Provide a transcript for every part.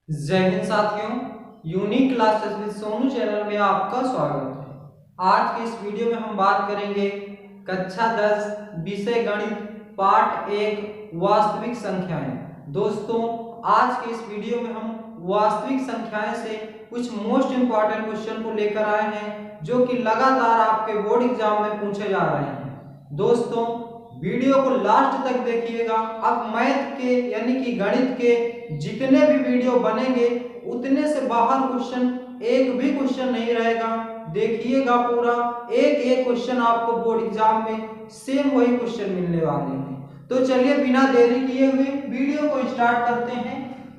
जय हिंद साथियों, unique classes with Sonu channel में आपका स्वागत है। आज के इस वीडियो में हम बात करेंगे कक्षा 10 विषय गणित पाठ 1 वास्तविक संख्याएं। दोस्तों, आज के इस वीडियो में हम वास्तविक संख्याएं से कुछ मोस्ट इंपॉर्टेंट क्वेश्चन को लेकर आए हैं जो कि लगातार आपके बोर्ड एग्जाम में पूछे जा रहे हैं। दोस्तों, वीडियो को लास्ट तक देखिएगा। अब मैथ के यानी कि गणित के जितने भी वीडियो बनेंगे उतने से बाहर क्वेश्चन एक भी क्वेश्चन नहीं रहेगा। देखिएगा पूरा, एक एक क्वेश्चन आपको बोर्ड एग्जाम में सेम वही क्वेश्चन मिलने वाले हैं। तो चलिए बिना देरी किए हुए वीडियो को स्टार्ट करते हैं।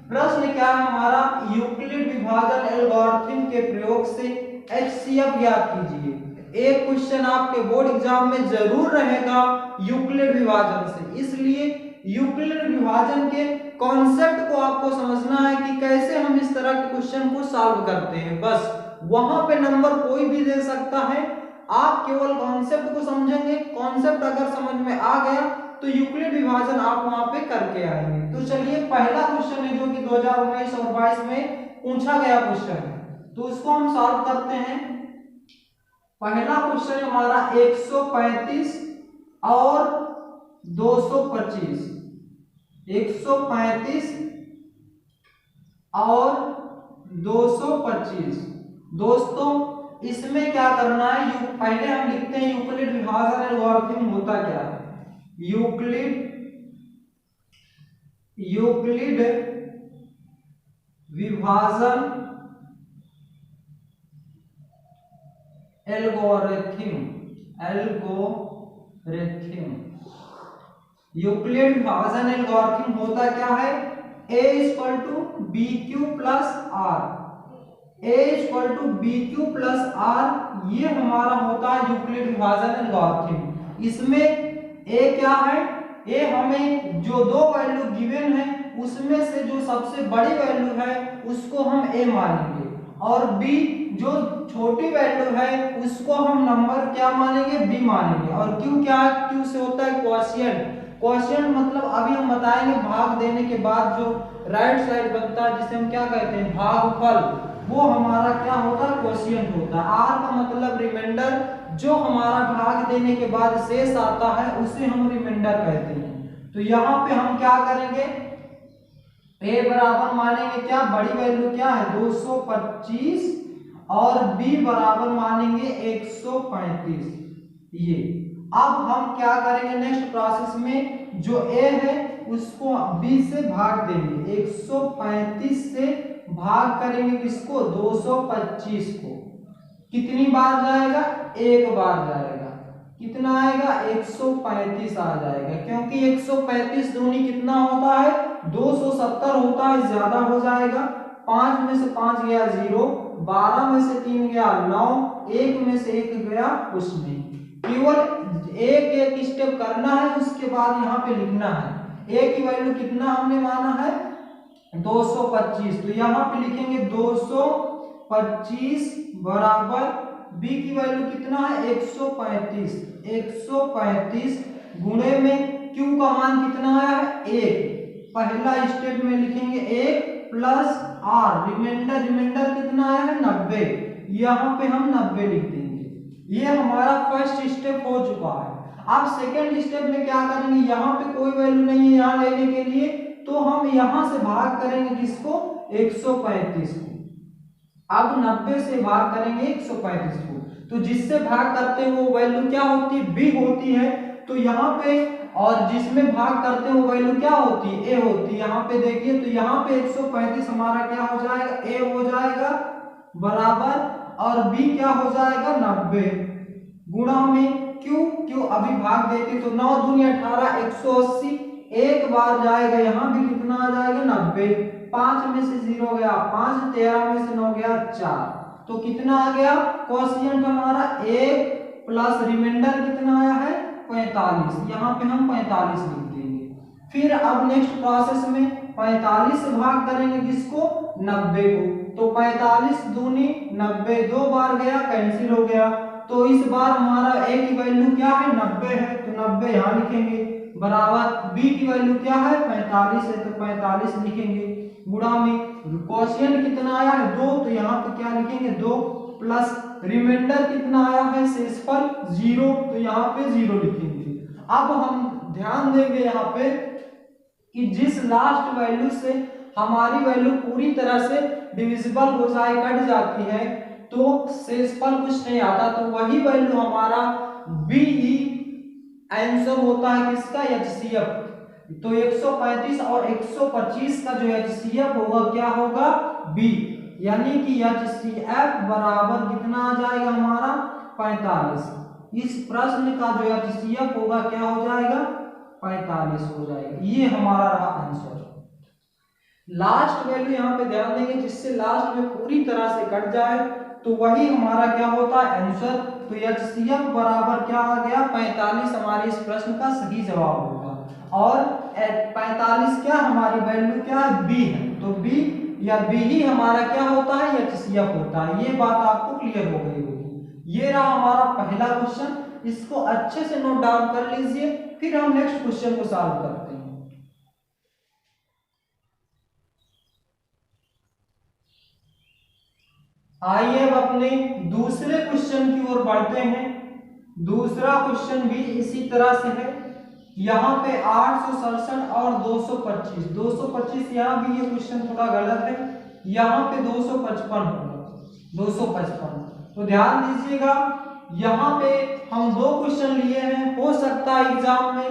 प्रश्न क्या है हमारा, यूक्लिड विभाजन एल्गोरिथम के प्रयोग से एचसीएफ ज्ञात कीजिए। एक क्वेश्चन आपके बोर्ड एग्जाम में जरूर रहेगा यूक्लिड विभाजन से, इसलिए यूक्लिड विभाजन के कॉन्सेप्ट को आपको समझना है कि कैसे हम इस तरह के क्वेश्चन को सॉल्व करते हैं। बस वहां पे नंबर कोई भी दे सकता है, आप केवल कॉन्सेप्ट को समझेंगे। कॉन्सेप्ट अगर समझ में आ गया तो यूक्लिड विभाजन आप वहां पे करके आएंगे। तो चलिए पहला क्वेश्चन है जो कि 2019 और 22 में पूछा गया क्वेश्चन है, तो उसको हम सॉल्व करते हैं। पहला क्वेश्चन हमारा 135 और 225, 135 और 225। दोस्तों, इसमें क्या करना है, पहले हम लिखते हैं यूक्लिड विभाजन एल्गोरिथम होता क्या है। यूक्लिड विभाजन एल्गोरिथम यूक्लिड विभाजन एल्गोरिथम होता क्या है, a equal to B Q plus R. a equal to B Q plus R, ये हमारा होता है यूक्लिड विभाजन एल्गोरिथम। इसमें a क्या है, a हमें जो दो वैल्यू गिवन है उसमें से जो सबसे बड़ी वैल्यू है उसको हम a मानेंगे, और b जो छोटी वैल्यू है उसको हम नंबर क्या मानेंगे, b मानेंगे। और q क्या है, q से होता है क्वोशिएंट। क्वोशिएंट मतलब अभी हम बताएंगे भाग देने के बाद जो राइट साइड बनता है जिसे हम क्या कहते हैं, भागफल, वो हमारा क्या होता है, क्वोशिएंट होता है। r का मतलब रिमाइंडर, जो हमारा भाग देने के बाद शेष आता है उसे हम रिमाइंडर कहते हैं। तो यहाँ पे हम क्या करेंगे, a बराबर मानेंगे क्या, बड़ी वैल्यू क्या है 225, और b बराबर मानेंगे 135। ये अब हम क्या करेंगे नेक्स्ट प्रोसेस में, जो a है उसको b से भाग देंगे, 135 से भाग करेंगे किसको, 225 को। कितनी बार जाएगा, एक बार जाएगा। कितना आएगा, 135 आ जाएगा, क्योंकि 135 दूनी कितना होता है, 270 होता है, ज्यादा हो जाएगा। 5 में से 5 गया 0, 12 में से 3 गया 9, 1 में से 1 गया कुछ नहीं। केवल एक एक स्टेप करना है, उसके बाद यहाँ पे लिखना है। a की वैल्यू कितना हमने माना है, 225, तो यहाँ पे लिखेंगे 225 बराबर b की वैल्यू कितना है, 135, 135 गुणे में q का मान कितना है, 1। पहला स्टेप में लिखेंगे 1 प्लस r, रिमाइंडर कितना है, 90। यहाँ पे हम 90 लिख देंगे। ये हमारा फर्स्ट स्टेप हो चुका है। अब सेकेंड स्टेप में क्या करेंगे, यहाँ पे कोई वैल्यू नहीं है यहाँ लेने के लिए, तो हम यहाँ से भाग करेंगे किसको, 135 को। अब 90 से भाग करेंगे 135 को, तो जिससे भाग करते हैं वो वैल्यू क्या होती है, b होती है। तो यहाँ पे और जिसमें भाग करते हैं वो वैल्यू क्या होती है, a होती है। यहाँ पे देखिए, तो यहाँ पे 135 हमारा क्या हो जाएगा, a हो जाएगा बराबर, और b क्या हो जाएगा 90, गुणा में q अभी भाग देते तो 9 दूनी 18, 180, एक बार जाएगा, यहाँ भी कितना आ जाएगा 90। 5 में से 0 गया 5, 13 में से 9 गया 4, तो कितना आ गया, क्वोशिएंट हमारा 1 प्लस रिमाइंडर कितना आया है, 45। यहाँ पे हम 45 लिख देंगे। फिर अब नेक्स्ट प्रोसेस में 45 से भाग करेंगे किसको, 90 को, तो 45 दूनी 90, 2 बार गया कैंसिल हो गया, तो इस बार हमारा a की वैल्यू क्या है, 90 है, तो 90 यहाँ लिखेंगे, बराबर b की वैल्यू क्या है, 45 है, तो 45 लिखेंगे, गुणा में क्वोशिएंट कितना आया है 2, तो यहाँ पे क्या लिखेंगे 2 प्लस रिमाइंडर कितना आया है शेषफल 0, तो यहाँ पे 0 लिखेंगे। अब हम ध्यान देंगे यहाँ पे कि जिस लास्ट वैल्यू से हमारी वैल्यू पूरी तरह से डिविजिबल हो जाए, कट जाती है, तो शेषफल कुछ नहीं आता, तो वही वैल्यू हमारा बीई आंसर होता है किसका, एचसीएफ। तो 135 और 125 का जो एचसीएफ होगा क्या होगा, बी, यानी कि एचसीएफ बराबर कितना आ जाएगा हमारा 45। इस प्रश्न का जो एचसीएफ होगा क्या हो जाएगा 45 हो जाएगा। ये हमारा रहा आंसर। लास्ट वैल्यू यहाँ पे ध्यान देंगे, जिससे लास्ट में पूरी तरह से कट जाए, तो वही हमारा क्या होता है आंसर। तो एचसीएफ बराबर क्या आ गया 45 हमारे इस प्रश्न का सही जवाब होगा। और 45 क्या हमारी वैल्यू क्या है, बी है, तो बी या बी ही हमारा क्या होता है एचसीएफ होता है। ये बात आपको क्लियर हो गई होगी। ये रहा हमारा पहला क्वेश्चन, इसको अच्छे से नोट डाउन कर लीजिए, फिर हम नेक्स्ट क्वेश्चन को सॉल्व करते हैं। आइए अब अपने दूसरे क्वेश्चन की ओर बढ़ते हैं। दूसरा क्वेश्चन भी इसी तरह से है। यहाँ पे 867 और 225 यहाँ भी ये क्वेश्चन थोड़ा गलत है, यहाँ पे 255 होगा, 255। तो ध्यान दीजिएगा, यहाँ पे हम दो क्वेश्चन लिए हैं, हो सकता है एग्जाम में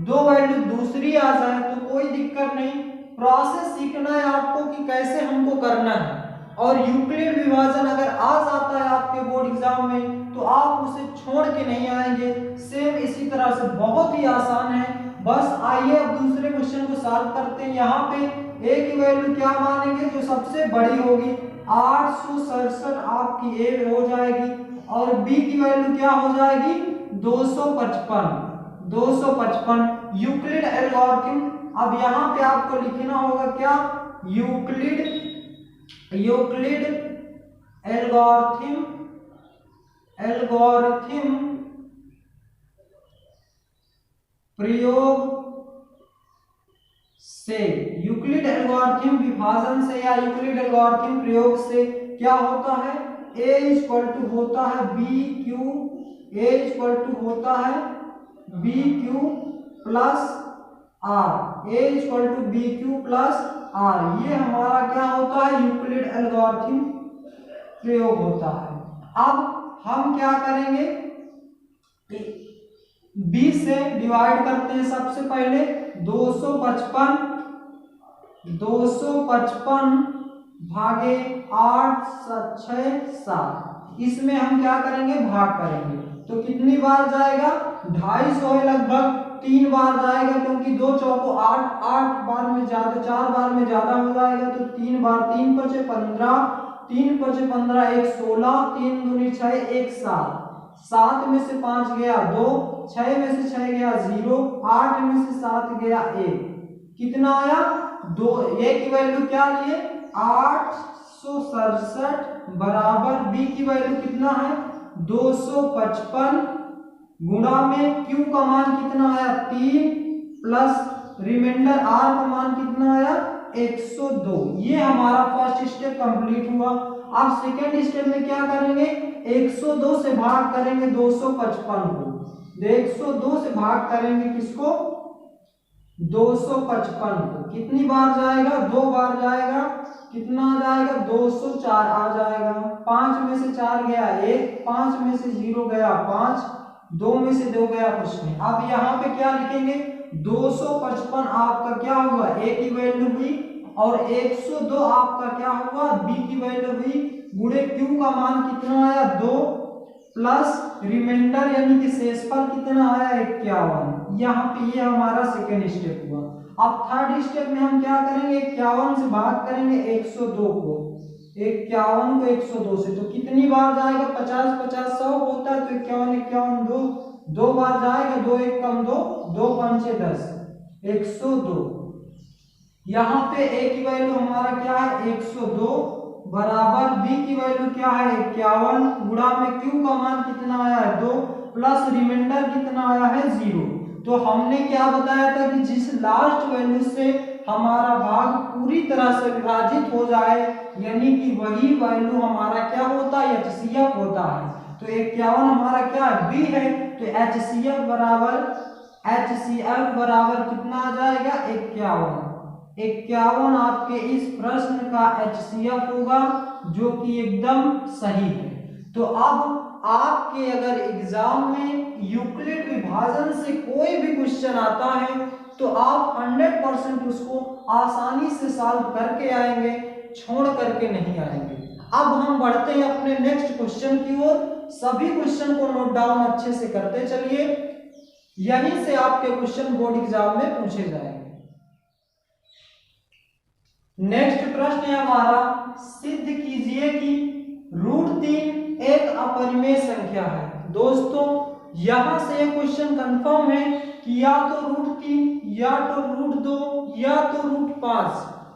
दो वैल्यू दूसरी आ जाए, तो कोई दिक्कत नहीं, प्रोसेस सीखना है आपको कि कैसे हमको करना है। और यूक्लिड विभाजन अगर आ जाता है आपके बोर्ड एग्जाम में, तो आप उसे छोड़ के नहीं आएंगे। सेम इसी तरह से बहुत ही आसान है। बस आइए अब दूसरे क्वेश्चन को सॉल्व करते हैं। यहाँ पे ए की वैल्यू क्या मानेंगे, जो सबसे बड़ी होगी 867 आपकी ए हो जाएगी, और बी की वैल्यू क्या हो जाएगी 255 यूक्लिड एल्गोरिथम। अब यहाँ पे आपको लिखना होगा क्या, यूक्लिड एल्गोरिथम प्रयोग से, यूक्लिड एल्गोरिथम विभाजन से या यूक्लिड एल्गोरिथम प्रयोग से क्या होता है, a इक्वल टू होता है B Q, a equal to होता है B Q plus R, a equal to B Q plus R. ये हमारा क्या होता है यूक्लिड एल्गोरिथम प्रयोग होता है। अब हम क्या करेंगे, b से डिवाइड करते हैं। सबसे पहले 255 भागे 8 6 7, इसमें हम क्या करेंगे भाग करेंगे, तो कितनी बार जाएगा 250 है, लगभग 3 बार जाएगा, क्योंकि 2 चौको 8, 8 बार में ज्यादा, 4 बार में ज्यादा हो जाएगा, तो 3 बार, 3 5 15, 3 5 15 1 16, 3 दूनी 6 1 7, 7 में से 5 गया 2, 6 में से 6 गया 0, 8 में से 7 गया 1, कितना आया 2। ए की वैल्यू क्या लिए 867 बराबर बी की वैल्यू कितना है 255, गुणा में क्यू का मान कितना आया 3, प्लस रिमाइंडर आर का मान कितना आया 102। ये हमारा फर्स्ट स्टेप कंप्लीट हुआ। अब सेकेंड स्टेप में क्या करेंगे, 102 से भाग करेंगे 255 को, 102 से भाग करेंगे किसको 255 को, कितनी बार जाएगा 2 बार जाएगा, कितना आ जाएगा 204 आ जाएगा। 5 में से 4 गया 1, 5 में से 0 गया 5, 2 में से 2 गया कुछ नहीं। अब यहाँ पे क्या लिखेंगे 255 आपका क्या हुआ ए की वैल्यू हुई, और 102 आपका क्या हुआ बी की वैल्यू हुई, गुणे क्यू का मान कितना आया 2, प्लस रिमाइंडर यानी कि शेषफल कितना आया 51। यहाँ पे ये हमारा सेकेंड स्टेप हुआ। अब थर्ड स्टेप में हम क्या करेंगे 51 से भाग करेंगे 102 को, 51 को 102 से, तो कितनी बार जाएगा 50 50 100 होता है, तो 51 51 2 बार जाएगा, 2 1 कम 2, 2 5 10, 102। यहाँ पे ए की वैल्यू हमारा क्या है 102 बराबर बी की वैल्यू क्या है 51, गुणा में क्यू का मान कितना आया है 2, प्लस रिमाइंडर कितना आया है 0। तो हमने क्या बताया था कि जिस लास्ट वैल्यू से हमारा भाग पूरी तरह से विभाजित हो जाए, यानी कि वही वैल्यू हमारा क्या होता है, HCF होता है। तो 51 हमारा क्या है, बी है। तो HCF बराबर कितना आ जाएगा, 51। 51 आपके इस प्रश्न का HCF होगा, जो कि एकदम सही है। तो अब आपके अगर एग्जाम में यूक्लिड विभाजन से कोई भी क्वेश्चन आता है तो आप 100% उसको आसानी से सॉल्व करके आएंगे, छोड़ करके नहीं आएंगे। अब हम बढ़ते हैं अपने नेक्स्ट क्वेश्चन की ओर। सभी क्वेश्चन को नोट डाउन अच्छे से करते चलिए, यहीं से आपके क्वेश्चन बोर्ड एग्जाम में पूछे जाएंगे। नेक्स्ट प्रश्न है हमारा, सिद्ध कीजिए कि √3 एक अपरिमेय संख्या है। दोस्तों यहां से एक क्वेश्चन कंफर्म है कि या तो √3 या तो √2 या तो √5,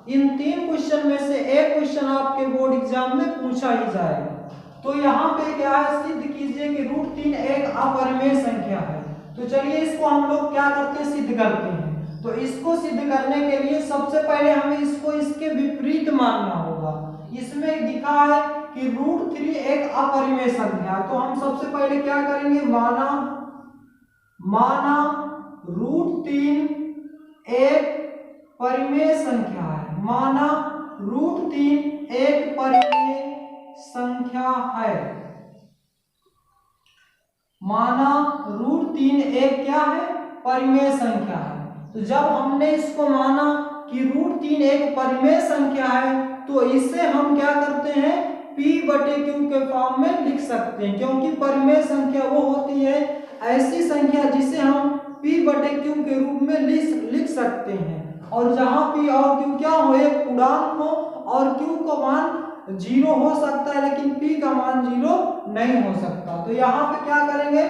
इन तीन क्वेश्चन में से एक क्वेश्चन आपके बोर्ड एग्जाम में पूछा ही जाएगा। तो यहाँ पे क्या है, सिद्ध कीजिए कि √3 एक अपरिमेय संख्या है। तो चलिए इसको हम लोग क्या करते हैं, सिद्ध करते हैं। तो इसको सिद्ध करने के लिए सबसे पहले हमें इसको इसके विपरीत मानना होगा। इसमें दिखा है कि √3 एक अपरिमेय संख्या, तो हम सबसे पहले क्या करेंगे, माना √3 एक परिमेय संख्या है, माना √3 एक परिमेय संख्या है, माना √3 एक क्या है, परिमेय संख्या है। तो जब हमने इसको माना कि √3 एक परिमेय संख्या है, तो इसे हम क्या करते हैं, P/Q के फॉर्म में लिख सकते हैं, क्योंकि परिमेय संख्या वो होती है ऐसी संख्या जिसे हम P/Q के रूप में लिख सकते हैं, और जहां P और Q क्या हो, एक पूर्णांक हो और Q का मान 0 हो सकता है लेकिन P का मान 0 नहीं हो सकता। तो यहाँ पे क्या करेंगे,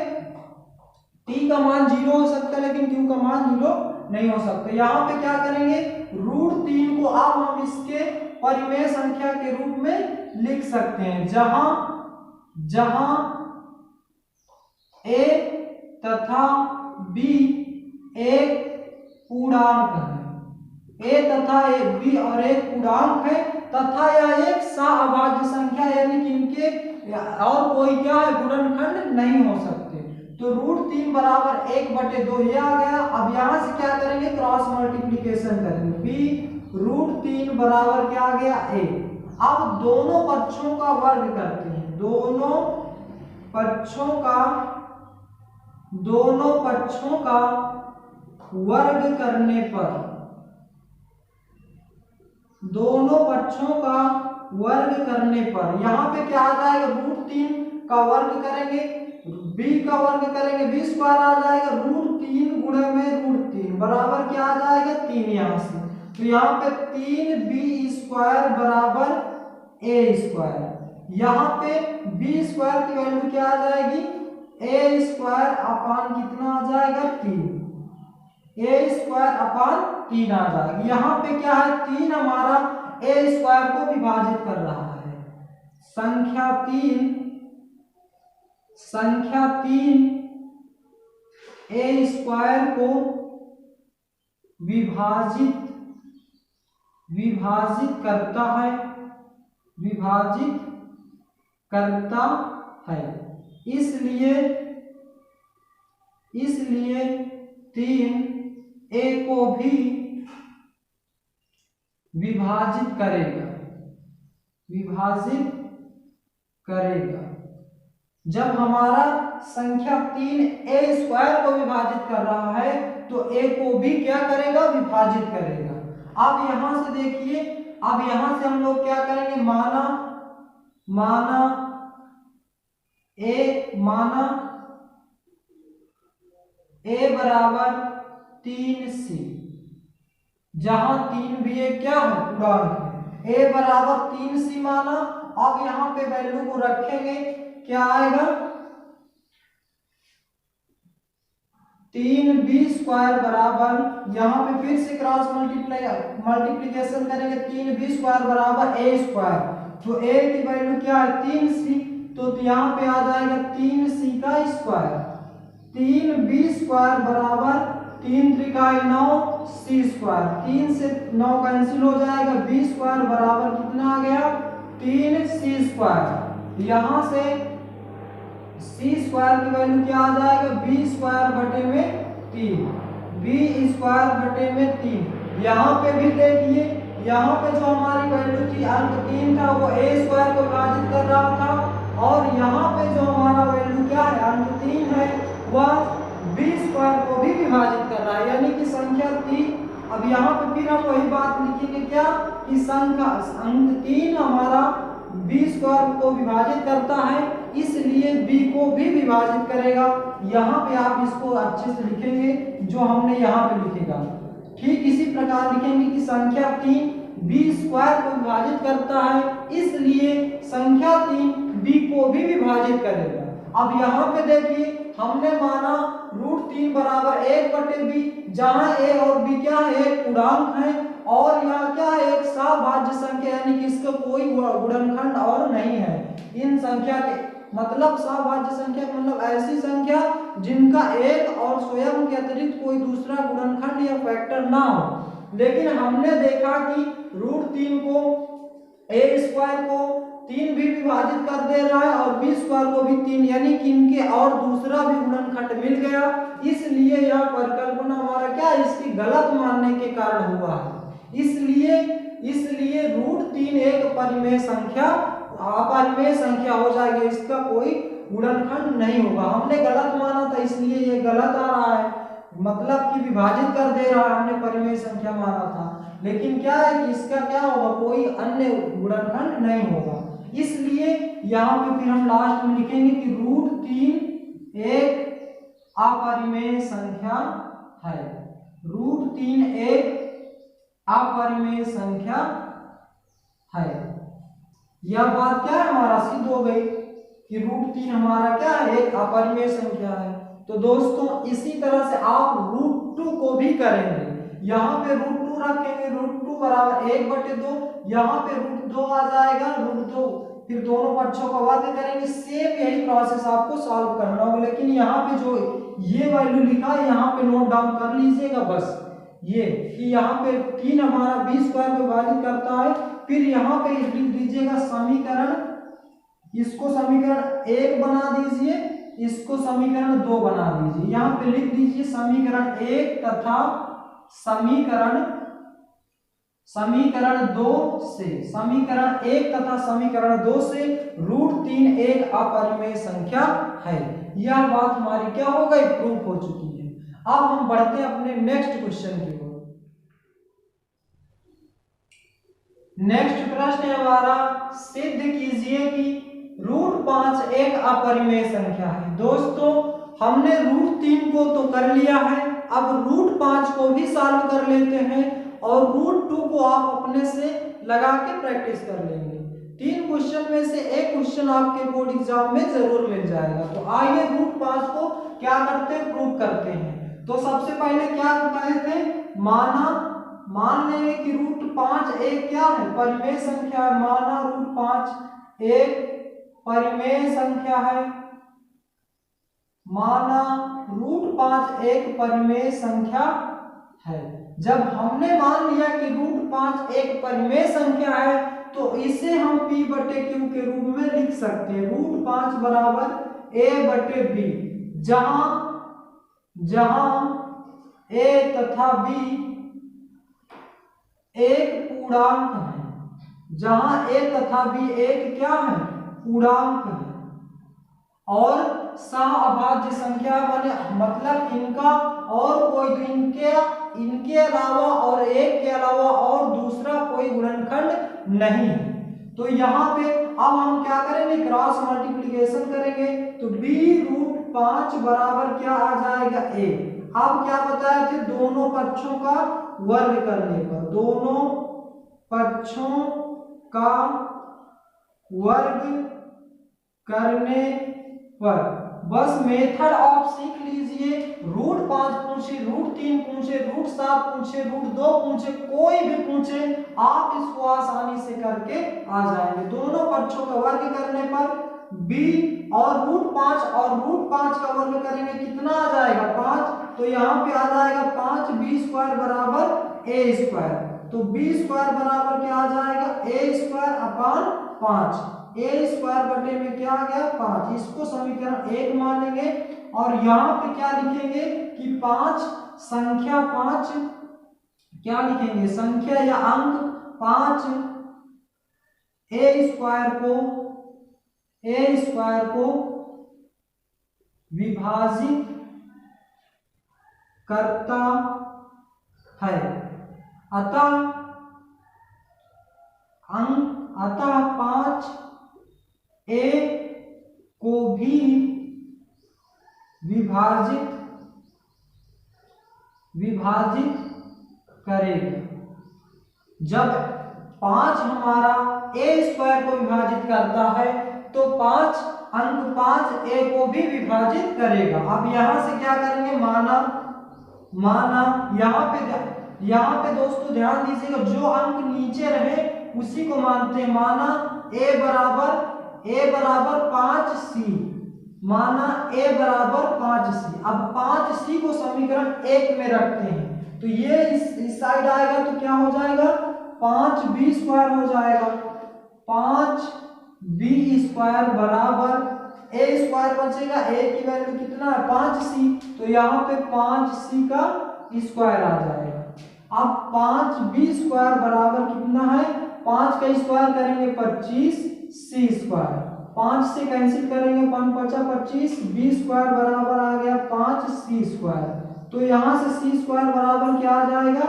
P का मान 0 हो सकता है लेकिन Q का मान 0 नहीं हो सकता। यहाँ पे क्या करेंगे, √3 को अब हम इसके परिमेय संख्या के रूप में लिख सकते हैं, जहां A तथा B एक पूर्णांक है, A तथा B और एक पूर्णांक है, तथा यह एक सअभाज्य संख्या, यानी कि इनके और कोई क्या है, गुणनखंड नहीं हो सकते। तो √3 बराबर 1/2 ये आ गया। अब यहां से क्या करेंगे, क्रॉस मल्टीप्लीकेशन करेंगे, B √3 बराबर क्या आ गया, A। अब दोनों पक्षों का वर्ग करते हैं, दोनों पक्षों का वर्ग करने पर, दोनों पक्षों का वर्ग करने पर यहाँ पे क्या आ जाएगा, √3 का वर्ग करेंगे, B का वर्ग करेंगे, B² आ जाएगा, √3 गुणे में √3 बराबर क्या आ जाएगा, 3 यहाँ से। तो यहाँ पे 3B² बराबर A²। यहाँ पे B² की वैल्यू क्या आ जाएगी, A² अपान कितना आ जाएगा, 3, A² अपान 3 आ जाएगा। यहाँ पे क्या है, 3 हमारा A² को विभाजित कर रहा है, संख्या 3 A² को विभाजित करता है, इसलिए 3A को भी विभाजित करेगा। जब हमारा संख्या 3 A² को विभाजित कर रहा है तो A को भी क्या करेगा, विभाजित करेगा। अब यहां से देखिए, अब यहां से हम लोग क्या करेंगे, माना A बराबर 3C, जहां 3 भी एक क्या है, पूर्णांक है, A बराबर 3C माना। अब यहाँ पे वैल्यू को रखेंगे, क्या आएगा, 3B² बराबर, यहाँ पे फिर से क्रॉस मल्टीप्लीकेशन करेंगे, 3B² बराबर A²। तो A की वैल्यू क्या है, 3C, तो यहाँ पे आ जाएगा 3C² 3B² बराबर 3 त्रिका 9 सी स्क्वायर, 3 से 9 कैंसिल हो जाएगा, बी स्क्वायर बराबर कितना आ गया 3 सी स्क्वायर। यहाँ से सी स्क्वायर की वैल्यू क्या आ जाएगा बी स्क्वायर बटे में 3, बी स्क्वायर बटे में 3। यहाँ पे भी देखिए, यहाँ पे जो हमारी वैल्यू थी अंक 3 था वो ए स्क्वायर को विभाजित कर रहा था, और यहाँ पे जो हमारा वैल्यू क्या है अंक 3 है वह बी स्क्वायर को भी विभाजित कर रहा है, यानी कि संख्या 3। अब यहाँ पे फिर हम वही बात लिखेंगे क्या कि संख्या अंक 3 हमारा बी स्क्वायर को विभाजित करता है, इसलिए बी को भी विभाजित करेगा। यहाँ पे आप इसको अच्छे से लिखेंगे जो हमने यहाँ पे लिखेगा। ठीक इसी प्रकार लिखेंगे कि संख्या 3 बी स्क्वायर को विभाजित करता है, इसलिए संख्या 3 बी को भी विभाजित करेगा। अब यहाँ पे देखिए हमने माना √3 बराबर 1 बटे बी, जहाँ ए और बी क्या है एक पूर्णांक है, और यहाँ क्या है एक सभाज्य संख्या, यानी कि इसका कोई गुणनखंड और नहीं है। इन संख्या के मतलब सभाज्य संख्या मतलब ऐसी संख्या जिनका एक और स्वयं के अतिरिक्त कोई दूसरा गुणनखंड या फैक्टर ना हो। लेकिन हमने देखा कि √3 को ए स्क्वायर को 3 भी विभाजित कर दे रहा है और बी स्क्वायर को भी 3, यानी कि इनके और दूसरा भी गुणनखंड मिल गया, इसलिए यह परिकल्पना हमारा क्या इसकी गलत मानने के कारण हुआ है। इसलिए √3 एक परिमेय संख्या अपरिमेय संख्या हो जाएगी, इसका कोई गुणनखंड नहीं होगा। हमने गलत माना था इसलिए ये गलत आ रहा है, मतलब कि विभाजित कर दे रहा है, हमने परिमेय संख्या माना था, लेकिन क्या है कि इसका क्या होगा कोई अन्य गुणनखंड नहीं होगा। इसलिए यहाँ पे फिर हम लास्ट में लिखेंगे कि √3 एक अपरिमेय संख्या है, √3 एक अपरिमेय संख्या है। यह बात क्या है हमारा सिद्ध हो गई कि √3 हमारा क्या है एक अपरिमेय संख्या है। तो दोस्तों इसी तरह से आप √2 को भी करेंगे, यहाँ पे √2 रखेंगे, √2 बराबर 1 बटे 2, यहाँ पे √2 आ जाएगा, √2 फिर दोनों पक्षों का वर्ग करेंगे। सेम यही प्रोसेस आपको सॉल्व करना होगा, लेकिन यहाँ पे जो ये वैल्यू लिखा है यहाँ पे नोट डाउन कर लीजिएगा बस ये कि यहाँ पे 3 हमारा बी स्क्वायर को विभाजित करता है। फिर यहाँ पे लिख दीजिएगा समीकरण, इसको समीकरण 1 बना दीजिए, इसको समीकरण 2 बना दीजिए। यहाँ पे लिख दीजिए समीकरण 1 तथा समीकरण 2 से, समीकरण 1 तथा समीकरण 2 से √3 एक अपरिमेय संख्या है। यह बात हमारी क्या हो गई प्रूफ हो चुकी है। अब हम बढ़ते हैं अपने नेक्स्ट क्वेश्चन की ओर। नेक्स्ट प्रश्न है हमारा सिद्ध कीजिए कि √5 एक अपरिमेय संख्या है। दोस्तों हमने √3 को तो कर लिया है, अब √5 को भी सॉल्व कर लेते हैं और √2 को आप अपने से लगा के प्रैक्टिस कर लेंगे। 3 क्वेश्चन में से एक क्वेश्चन आपके बोर्ड एग्जाम में जरूर मिल जाएगा। तो आइए √5 को क्या करते हैं प्रूव करते हैं। तो सबसे पहले क्या बताए थे, मान लेंगे कि √5 एक क्या है परिमेय संख्या है, माना √5 एक परिमेय संख्या है, माना √5 एक परिमेय संख्या है। जब हमने मान लिया कि √5 एक परिमेय संख्या है तो इसे हम p बटे q के रूप में लिख सकते हैं। √5 बराबर a बटे b, जहां a तथा b एक पूर्णांक है, जहां a तथा b एक क्या है पूर्णांक है, और सहअभाज्य संख्या बने मतलब इनका और कोई इनके अलावा और एक के अलावा और दूसरा कोई गुणनखंड नहीं है। तो यहाँ पे अब हम क्या करेंगे क्रॉस मल्टीप्लिकेशन करेंगे, तो b√5 बराबर क्या आ जाएगा a। अब क्या बताए थे दोनों पक्षों का वर्ग करने पर, दोनों पक्षों का वर्ग करने पर बस मेथड आप सीख लीजिए। √5 पूछे, √3 पूछे, √7 पूछे, √2 पूछे, कोई भी पूछे आप इसको आसानी से करके आ जाएंगे। दोनों पक्षों का वर्ग करने पर b और √5 का वर्ग करेंगे कितना आ जाएगा 5, तो यहाँ पे आ जाएगा 5b² बराबर a स्क्वायर। तो b² बराबर क्या आ जाएगा a² अपान 5। a स्क्वायर बटे में क्या आ गया 5। इसको समीकरण 1 मानेंगे और यहाँ पे क्या लिखेंगे कि 5 संख्या 5 क्या लिखेंगे संख्या या अंक 5 a स्क्वायर को विभाजित करता है। अतः 5a को भी विभाजित करेगा। जब 5 हमारा a स्क्वायर को विभाजित करता है तो 5 अंक 5a को भी विभाजित करेगा। अब यहां से क्या करेंगे माना यहाँ पे दोस्तों ध्यान दीजिएगा, जो अंक नीचे रहे उसी को मानते हैं। माना a बराबर 5c, माना a बराबर 5c। अब 5c को समीकरण 1 में रखते हैं तो ये इस साइड आएगा तो क्या हो जाएगा 5b² हो जाएगा। 5b² बराबर a स्क्वायर बचेगा, a की वैल्यू कितना है 5c, तो यहाँ पे 5c का स्क्वायर आ जाएगा। अब 5b² बराबर कितना है 5 का स्क्वायर करेंगे 25c²। 5 से कैंसिल करेंगे 5 बचा 25, b² बराबर आ गया 5c²। तो यहाँ से c² बराबर क्या आ जाएगा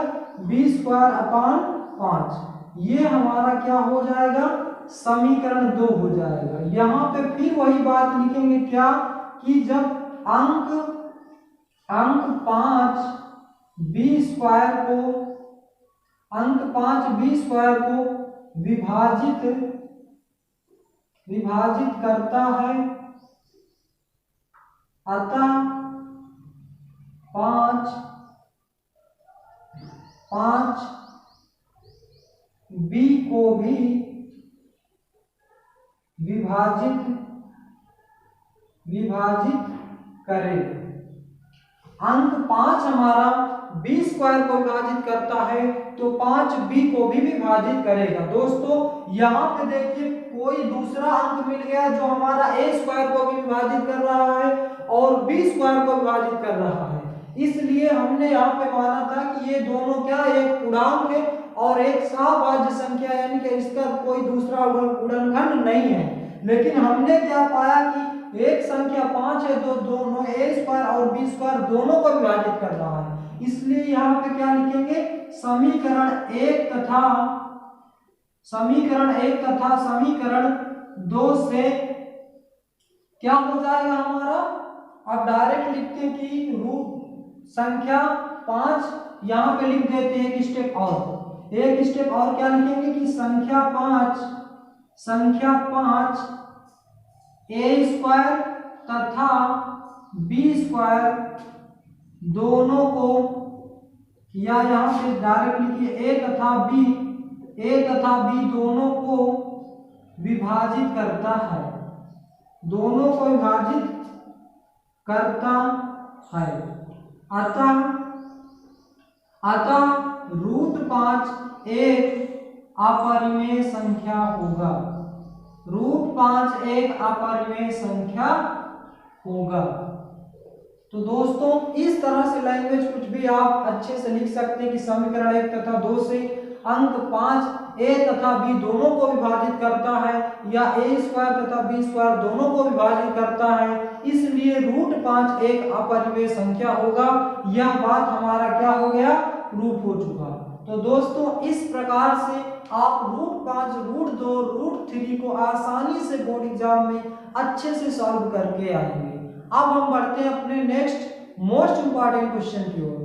b² अपान 5। ये हमारा क्या हो जाएगा समीकरण 2 हो जाएगा। यहाँ पे फिर वही बात लिखेंगे क्या कि जब अंक 5b² को विभाजित करता है, अतः 5b को भी विभाजित करेगा। अंक 5 हमारा b² को विभाजित करता है तो 5b को भी विभाजित करेगा। दोस्तों यहाँ पे देखिए कोई दूसरा अंक मिल गया जो हमारा a² को भी विभाजित कर रहा है और b² को विभाजित कर रहा है। इसलिए हमने यहाँ पे माना था कि ये दोनों क्या एक पूर्णांक है और एक सहभाज्य संख्या, यानी कि इसका कोई दूसरा गुणनखंड नहीं है। लेकिन हमने क्या पाया कि एक संख्या 5 है तो दोनों a² और b² दोनों को विभाजित कर रहा है। इसलिए यहाँ पे क्या लिखेंगे समीकरण 1 तथा समीकरण 2 से क्या हो जाएगा हमारा। अब डायरेक्ट लिखते हैं कि रूट संख्या 5 यहाँ पे लिख देते हैं एक स्टेप और क्या लिखेंगे कि संख्या 5 a² तथा b² दोनों को, या यहाँ पे डायरेक्ट लिखिए a तथा b दोनों को विभाजित करता है, दोनों को विभाजित करता है। अतः रूट 5 एक अपरिमेय संख्या होगा। रूट 5 एक अपरिमेय संख्या होगा। तो दोस्तों इस तरह से लैंग्वेज कुछ भी आप अच्छे से लिख सकते हैं कि समीकरण 1 तथा 2 से अंक 5 a तथा b दोनों को विभाजित करता है या a² तथा b² दोनों को विभाजित करता है, इसलिए रूट 5 एक अपरिमेय संख्या होगा। यह बात हमारा क्या हो गया प्रूफ हो चुका। तो दोस्तों इस प्रकार से आप रूट 5, रूट 2, रूट 3 को आसानी से बोर्ड एग्जाम में अच्छे से सॉल्व करके आएंगे। अब हम बढ़ते हैं अपने नेक्स्ट मोस्ट इंपॉर्टेंट क्वेश्चन की ओर।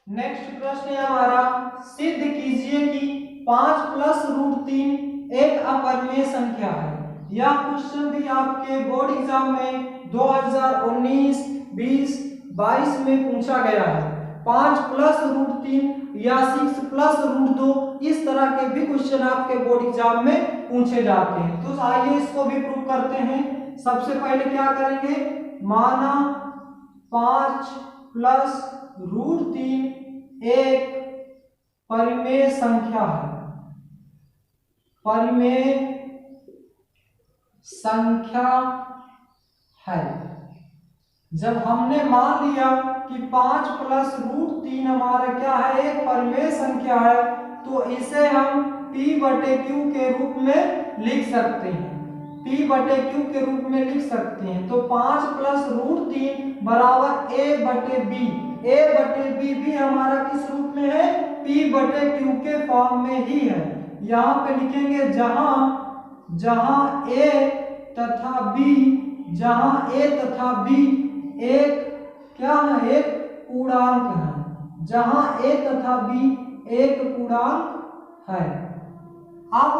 नेक्स्ट प्रश्न है हमारा, सिद्ध कीजिए कि 5 प्लस रूट 3 एक अपरिमेय संख्या है। यह क्वेश्चन भी आपके बोर्ड एग्जाम में 2019, 20, 22 में पूछा गया है। 5 प्लस रूट 3 या 6 प्लस रूट 2 इस तरह के भी क्वेश्चन आपके बोर्ड एग्जाम में पूछे जाते हैं। तो आइए इसको भी प्रूव करते हैं। सबसे पहले क्या करेंगे, माना 5 प्लस √3 एक परिमेय संख्या है, परिमेय संख्या है। जब हमने मान लिया कि 5 प्लस √3 हमारा क्या है, एक परिमेय संख्या है, तो इसे हम p/q के रूप में लिख सकते हैं, p/q के रूप में लिख सकते हैं। तो 5 प्लस √3 बराबर a/b, a/b भी हमारा किस रूप में है, p/q के फॉर्म में ही है। यहाँ पे लिखेंगे जहां a तथा b, जहां a तथा b एक क्या है, एक पूर्णांक है, जहां a तथा b एक पूर्णांक है। अब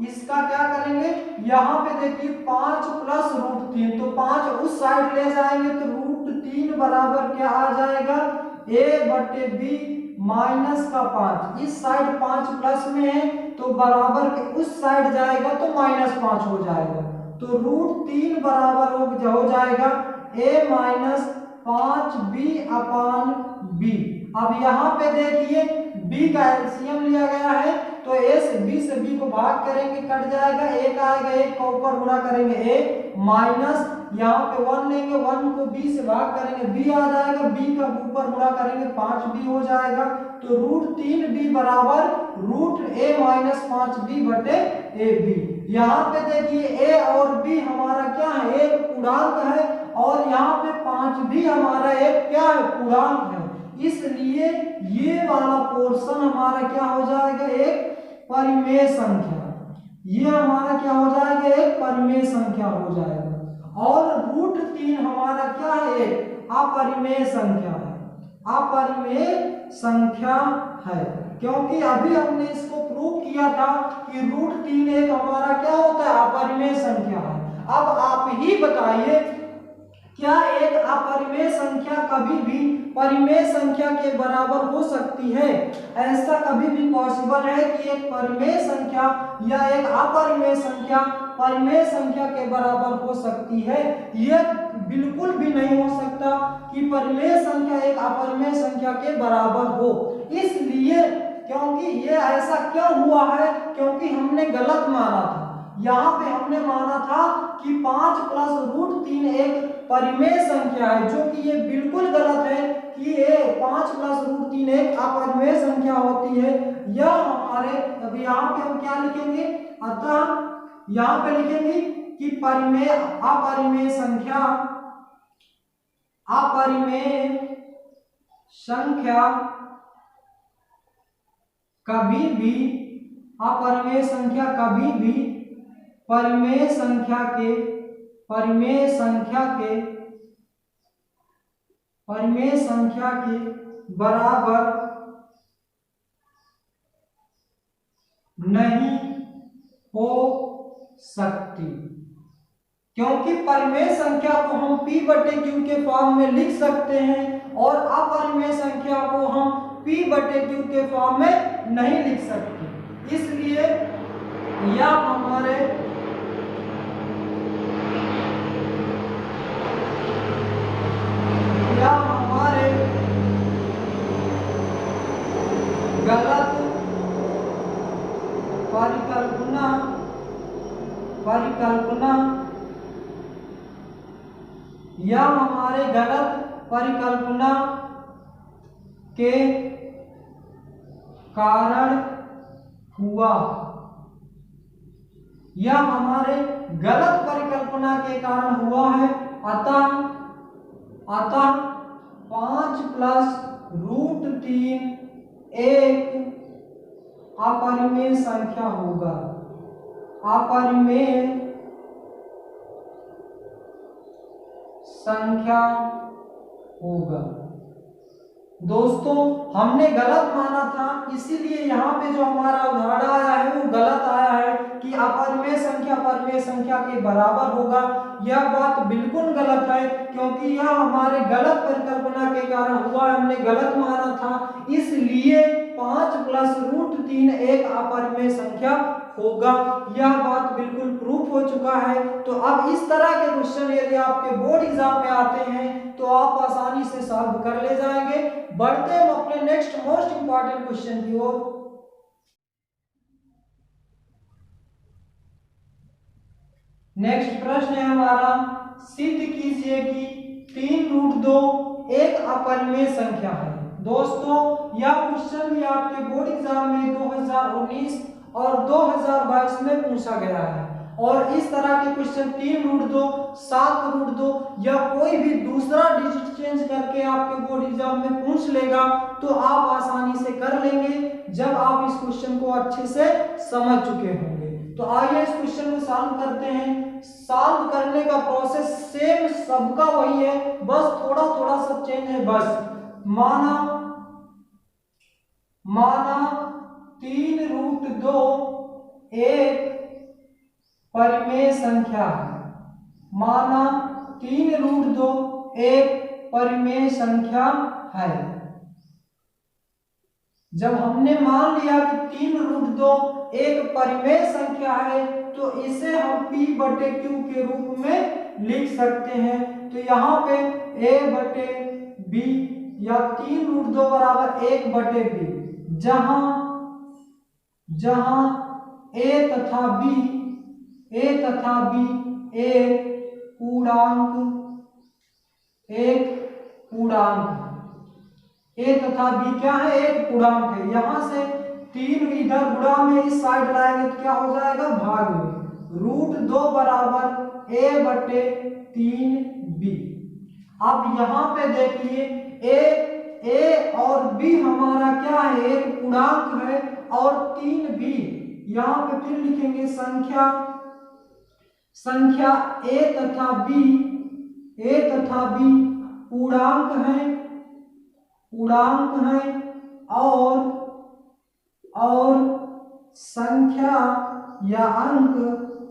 इसका क्या करेंगे, यहाँ पे देखिए 5 प्लस √3, तो 5 उस साइड ले जाएंगे तो √3 बराबर क्या आ जाएगा, a/b माइनस का 5। इस साइड 5 प्लस में है तो बराबर के उस साइड जाएगा तो -5 हो जाएगा, तो √3 बराबर हो जाएगा a माइनस 5b/b। अब यहाँ पे देखिए b का एलसीएम लिया गया है, तो a से b को भाग करेंगे, कट जाएगा, एक आएगा, एक का ऊपर गुणा करेंगे a माइनस, यहाँ पे 1 लेंगे, 1 को b से भाग करेंगे, b आ जाएगा, b का ऊपर गुणा करेंगे 5b हो जाएगा, तो √3b बराबर √a माइनस 5b/ab। यहाँ पे देखिए a और b हमारा क्या है, एक पूर्णांक है, और यहाँ पे 5 भी हमारा एक क्या है, पूर्णांक है, इसलिए ये वाला पोर्शन हमारा क्या हो जाएगा, एक परिमेय संख्या। ये हमारा क्या हो जाएगा, एक परिमेय संख्या हो जाएगा। और √3 हमारा क्या है, एक अपरिमेय संख्या है, अपरिमेय संख्या है, क्योंकि अभी हमने इसको प्रूव किया था कि √3 एक हमारा क्या होता है, अपरिमेय संख्या है। अब आप ही बताइए, क्या एक अपरिमेय संख्या कभी भी परिमेय संख्या के बराबर हो सकती है? ऐसा कभी भी पॉसिबल है कि एक परिमेय संख्या या एक अपरिमेय संख्या परिमेय संख्या के बराबर हो सकती है? यह बिल्कुल भी नहीं हो सकता कि परिमेय संख्या एक अपरिमेय संख्या के बराबर हो। इसलिए क्योंकि ये ऐसा क्यों हुआ है, क्योंकि हमने गलत माना था। यहाँ पे हमने माना था कि 5 प्लस √3 एक परिमेय संख्या है, जो कि ये बिल्कुल गलत है कि ये 5 प्लस √3 एक अपरिमेय संख्या होती है। यह हमारे, अब यहाँ पे हम क्या लिखेंगे, अतः यहाँ पे लिखेंगे कि अपरिमेय संख्या, अपरिमेय संख्या कभी भी, अपरिमेय संख्या कभी भी परिमेय संख्या के बराबर नहीं हो सकती, क्योंकि परिमेय संख्या को हम p/q के फॉर्म में लिख सकते हैं और अपरिमेय संख्या को हम p/q के फॉर्म में नहीं लिख सकते। इसलिए यह हमारे गलत परिकल्पना के कारण हुआ। यह हमारे गलत परिकल्पना के कारण हुआ है। अतः 5 प्लस √3 एक अपरिमेय संख्या होगा, अपरिमेय संख्या होगा। दोस्तों, हमने गलत माना था, इसीलिए यहाँ पे जो हमारा उदाहरण आया है वो गलत आया है कि अपरिमेय संख्या परिमेय संख्या के बराबर होगा। यह बात बिल्कुल गलत है, क्योंकि यह हमारे गलत परिकल्पना के कारण हुआ, हमने गलत माना था, इसलिए 5 प्लस √3 एक अपरिमेय संख्या होगा। यह बात बिल्कुल प्रूफ हो चुका है। तो अब इस तरह के क्वेश्चन यदि आपके बोर्ड एग्जाम में आते हैं तो आप आसानी से सॉल्व कर ले जाएंगे। बढ़ते हम अपने नेक्स्ट मोस्ट इंपॉर्टेंट क्वेश्चन की ओर। नेक्स्ट प्रश्न है हमारा, सिद्ध कीजिए कि 3√2 एक अपरिमेय संख्या है। दोस्तों यह क्वेश्चन भी आपके बोर्ड एग्जाम में 2019 और 2022 में पूछा गया है। और इस तरह के क्वेश्चन 3√2, 7√2 या कोई भी दूसरा डिजिट चेंज करके आपके बोर्ड एग्जाम में पूछ लेगा तो आप आसानी से कर लेंगे जब आप इस क्वेश्चन को अच्छे से समझ चुके होंगे। तो आइए इस क्वेश्चन को सॉल्व करते हैं। सॉल्व करने का प्रोसेस सेम सबका वही है, बस थोड़ा थोड़ा सा चेंज है। बस माना 3√2 एक परिमेय संख्या है। माना 3√2 एक परिमेय संख्या है। जब हमने मान लिया कि 3√2 एक परिमेय संख्या है तो इसे हम P/Q के रूप में लिख सकते हैं। तो यहाँ पे A/B या 3√2 बराबर 1/B, जहां A तथा B एक पूर्णांक A तथा B क्या है? एक पूर्णांक है। यहां से 3 इधर गुणा में इस साइड लाएंगे तो क्या हो जाएगा? भाग में। √2 बराबर A/3B। अब यहाँ पे देखिए A और B हमारा क्या है? एक पूर्णांक है। और 3B यहाँ पे फिर लिखेंगे संख्या A तथा B पूर्णांक है और संख्या या अंक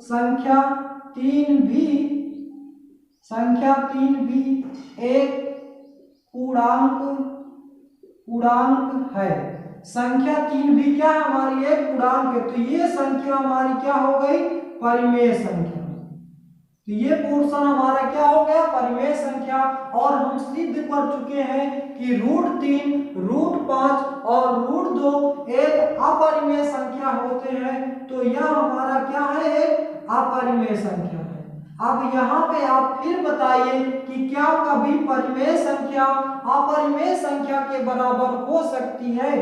संख्या 3B एक पूर्णांक है। संख्या 3B क्या है? हमारी एक पूर्णांक है। तो ये संख्या हमारी क्या हो गई? परिमेय संख्या। तो ये पोर्शन हमारा क्या हो गया? परिमेय संख्या। और हम सिद्ध कर चुके हैं कि √3, √5 और √2 एक अपरिमेय संख्या होते हैं। तो यह हमारा क्या है? एक अपरिमेय संख्या है। अब यहाँ पे आप फिर बताइए कि क्या कभी परिमेय संख्या अपरिमेय संख्या के बराबर हो सकती है,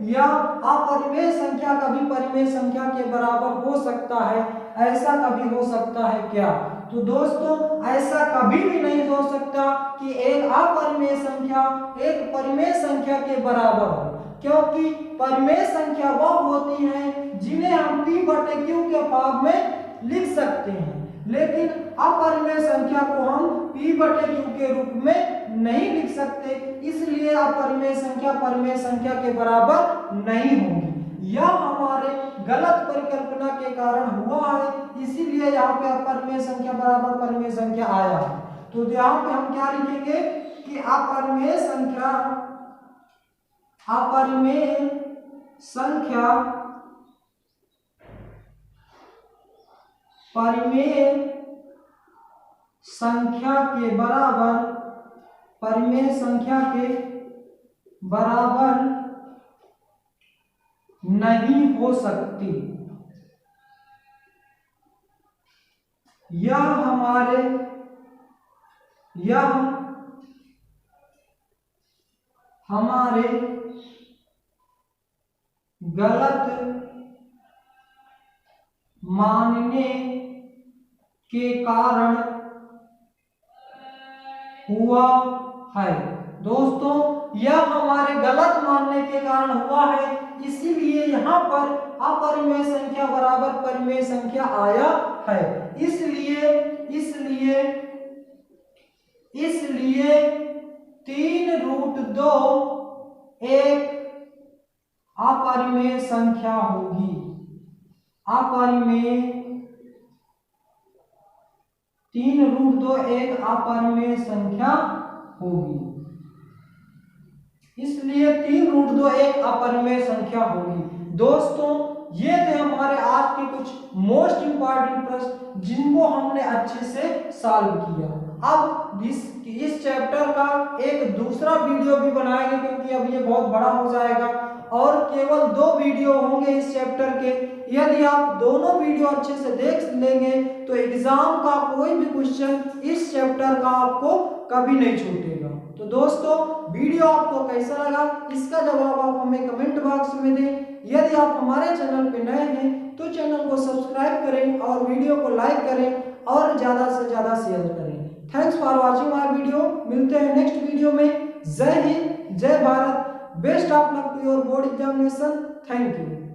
या अपरिमेय संख्या कभी परिमेय संख्या के बराबर हो सकता है? ऐसा कभी हो सकता है क्या? तो दोस्तों ऐसा कभी भी नहीं हो सकता कि एक अपरिमेय संख्या एक परिमेय संख्या के बराबर हो, क्योंकि परिमेय संख्या वह होती है जिन्हें हम P/Q के फॉर्म में लिख सकते हैं, लेकिन अपरिमेय संख्या को हम P/Q के रूप में नहीं लिख सकते। इसलिए अपरिमेय संख्या परिमेय संख्या के बराबर नहीं होगी। यह हमारे गलत परिकल्पना के कारण हुआ है, इसीलिए यहाँ पे अपरिमेय संख्या बराबर परिमेय संख्या आया है। तो यहाँ पे हम क्या लिखेंगे कि अपरिमेय संख्या परिमेय संख्या के बराबर नहीं हो सकती। यह हमारे गलत मानने के कारण हुआ है। दोस्तों यह हमारे गलत मानने के कारण हुआ है, इसीलिए यहाँ पर अपरिमेय संख्या बराबर परिमेय संख्या आया है। इसलिए 3√2 एक अपरिमेय संख्या होगी। 3√2 एक अपरिमेय संख्या होगी। इसलिए 3√2 एक अपरिमेय संख्या होगी। दोस्तों ये थे हमारे आज के कुछ मोस्ट इंपॉर्टेंट प्रश्न जिनको हमने अच्छे से सॉल्व किया। अब इस चैप्टर का एक दूसरा वीडियो भी बनाएंगे क्योंकि अब ये बहुत बड़ा हो जाएगा और केवल 2 वीडियो होंगे इस चैप्टर के। यदि आप दोनों वीडियो अच्छे से देख लेंगे तो एग्जाम का कोई भी क्वेश्चन इस चैप्टर का आपको कभी नहीं छूटेगा। तो दोस्तों वीडियो आपको कैसा लगा इसका जवाब आप हमें कमेंट बॉक्स में दें। यदि आप हमारे चैनल पे नए हैं तो चैनल को सब्सक्राइब करें और वीडियो को लाइक करें और ज़्यादा से ज़्यादा शेयर करें। Thanks for watching my video. मिलते हैं नेक्स्ट वीडियो में। जय हिंद, जय Bharat, best of luck to your board examination. Thank you.